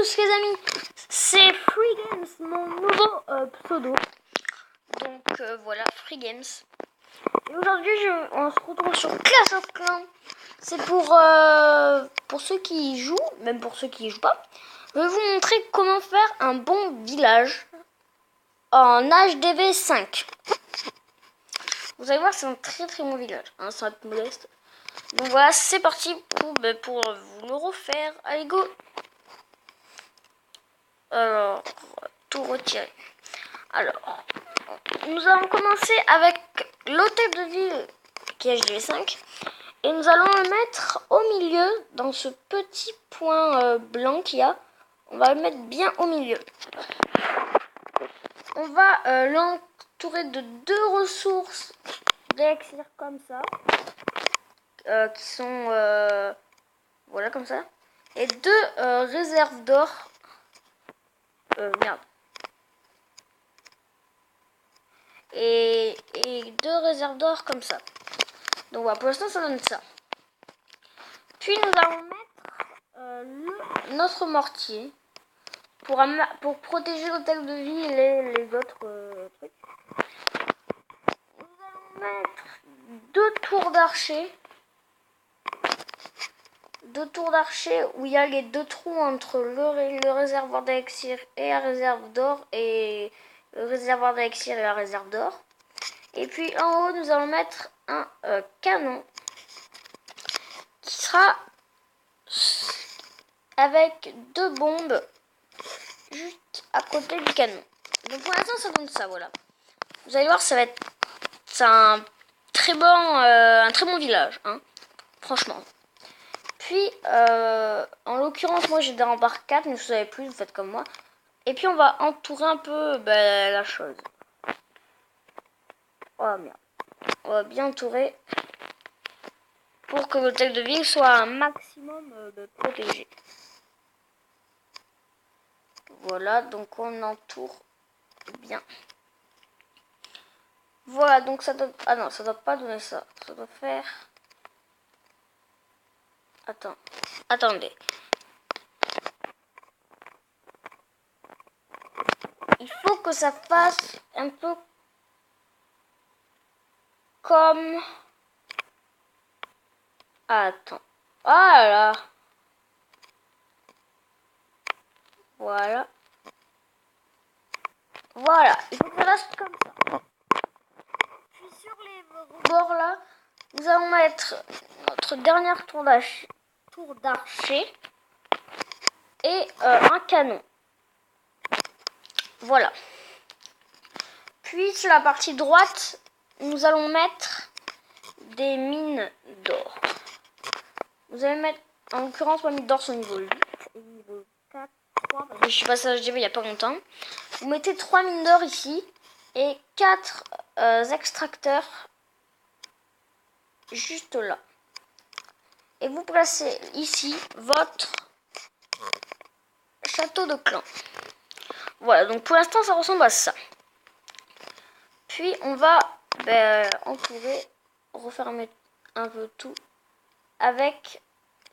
tous les amis, c'est Free Games, mon nouveau pseudo. Donc voilà, Free Games. Et aujourd'hui on se retrouve sur Clash of Clans. C'est pour ceux qui y jouent, même pour ceux qui y jouent pas. Je vais vous montrer comment faire un bon village en HDV 5. Vous allez voir, c'est un très très bon village, hein, ça va être modeste. Donc voilà, c'est parti pour vous le refaire. Allez go. Alors, tout retirer. Alors, nous allons commencer avec l'hôtel de ville qui est HDV5 et nous allons le mettre au milieu dans ce petit point blanc qu'il y a. On va le mettre bien au milieu. On va l'entourer de 2 ressources d'élixir comme ça, qui sont voilà comme ça, et 2 réserves d'or. Merde. Et 2 réserves d'or comme ça. Donc voilà, pour l'instant ça donne ça. Puis nous allons mettre notre mortier pour protéger l'hôtel de ville et les autres trucs. Nous allons mettre 2 tours d'archer. 2 tours d'archer où il y a les 2 trous entre le réservoir d'élixir et la réserve d'or, et le réservoir d'élixir et la réserve d'or. Et puis en haut, nous allons mettre un canon qui sera avec 2 bombes juste à côté du canon. Donc pour l'instant, ça donne ça, voilà. Vous allez voir, c'est un très bon village, hein, franchement. Puis, en l'occurrence, moi j'ai des remparts 4, mais si vous avez plus, vous faites comme moi. Et puis on va entourer un peu la chose. Oh merde. On va bien entourer pour que l'hôtel de ville soit un maximum protégé. Voilà, donc on entoure bien. Voilà, donc ça doit... Ah non, ça doit pas donner ça. Ça doit faire... Attendez. Il faut que ça fasse un peu comme... Attends. Ah là. Voilà. Voilà. Il faut que ça fasse comme ça. Puis sur les bords là, nous allons mettre notre dernière tour d'archer et un canon. Voilà. Puis sur la partie droite, nous allons mettre des mines d'or. Vous allez mettre, en l'occurrence, ma mine d'or sont niveau 8 et niveau 4, 3, parce que je suis passé à HDV il n'y a pas longtemps. Vous mettez 3 mines d'or ici et 4 extracteurs juste là. Et vous placez ici votre château de clan. Voilà, donc pour l'instant ça ressemble à ça. Puis on va entourer, refermer un peu tout avec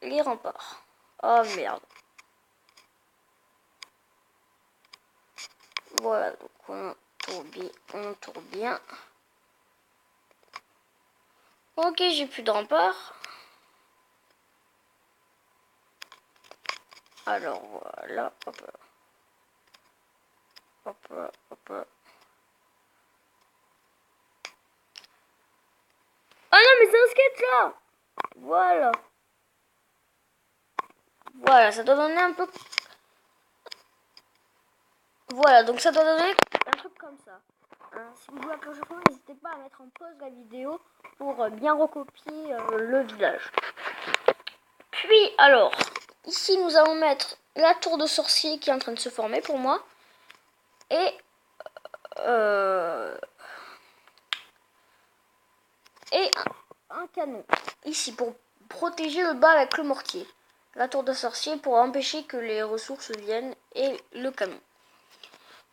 les remparts. Oh merde. Voilà, donc on entoure bien. Ok, j'ai plus de remparts. Alors voilà, hop là. Hop là, hop là. Ah non, mais c'est un skate là. Voilà. Voilà, ça doit donner un peu... Voilà, donc ça doit donner un truc comme ça. Hein, si vous jouez à Clash of Clans, n'hésitez pas à mettre en pause la vidéo pour bien recopier le village. Puis, alors, ici nous allons mettre la tour de sorcier qui est en train de se former pour moi. Et un canon ici pour protéger le bas avec le mortier. La tour de sorcier pour empêcher que les ressources viennent et le canon.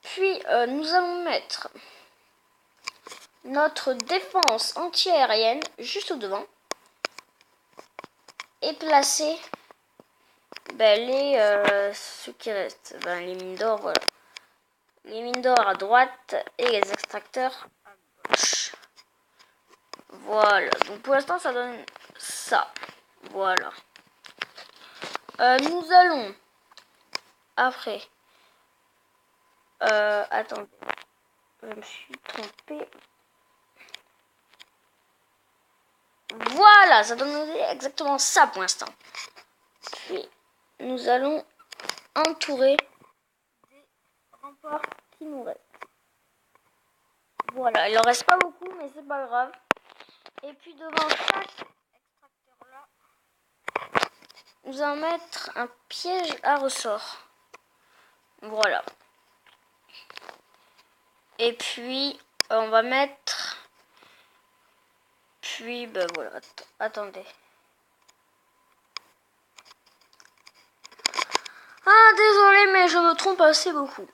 Puis nous allons mettre notre défense anti-aérienne juste au devant et placer ceux qui restent, les mines d'or, voilà. Les mines d'or à droite et les extracteurs à gauche. Voilà, donc pour l'instant ça donne ça. Voilà. Nous allons après. Attendez, je me suis trompée. Voilà, ça donne exactement ça pour l'instant. Puis nous allons entourer des remparts qui nous restent. Voilà, il en reste pas beaucoup, mais c'est pas grave. Et puis devant chaque extracteur là, nous allons mettre un piège à ressort. Voilà. Et puis on va mettre. Puis voilà. Attendez. Ah désolé, mais je me trompe assez beaucoup.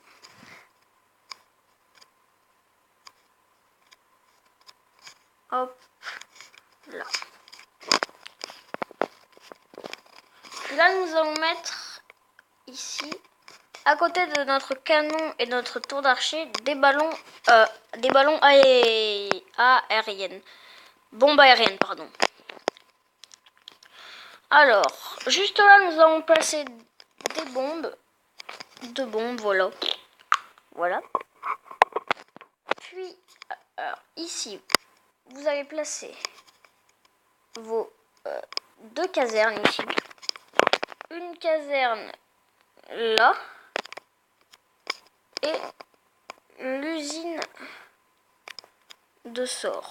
Hop, là. Puis là, nous allons mettre ici, à côté de notre canon et notre tour d'archer, des ballons aériennes. Bombes aériennes, pardon. Alors, juste là, nous allons placer des bombes. Deux bombes, voilà. Voilà. Puis, ici, vous allez placer vos deux casernes ici. Une caserne là. Et l'usine de sort.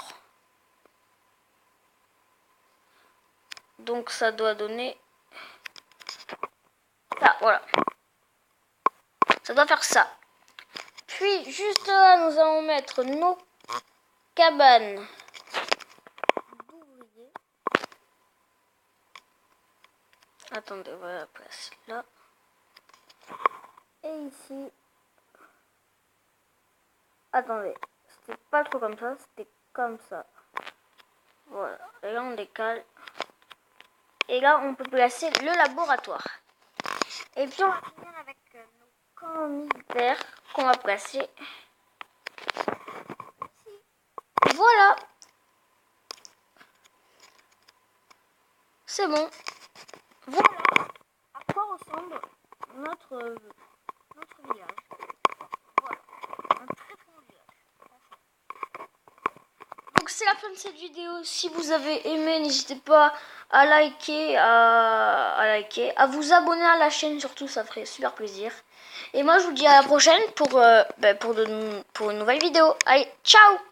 Donc ça doit donner ça, voilà. Ça doit faire ça. Puis juste là, nous allons mettre nos cabanes d'ouvriers. Attendez, voilà la place là. Et ici. Attendez, c'était pas trop comme ça, c'était comme ça. Voilà, et là on décale. Et là on peut placer le laboratoire. Et puis on va finir avec nos camps militaires qu'on va placer ici. Voilà. C'est bon. Voilà à quoi ressemble notre village. Voilà, un très bon village. Donc c'est la fin de cette vidéo. Si vous avez aimé, n'hésitez pas à liker, à vous abonner à la chaîne surtout, ça ferait super plaisir. Et moi je vous dis à la prochaine pour une nouvelle vidéo. Allez, ciao!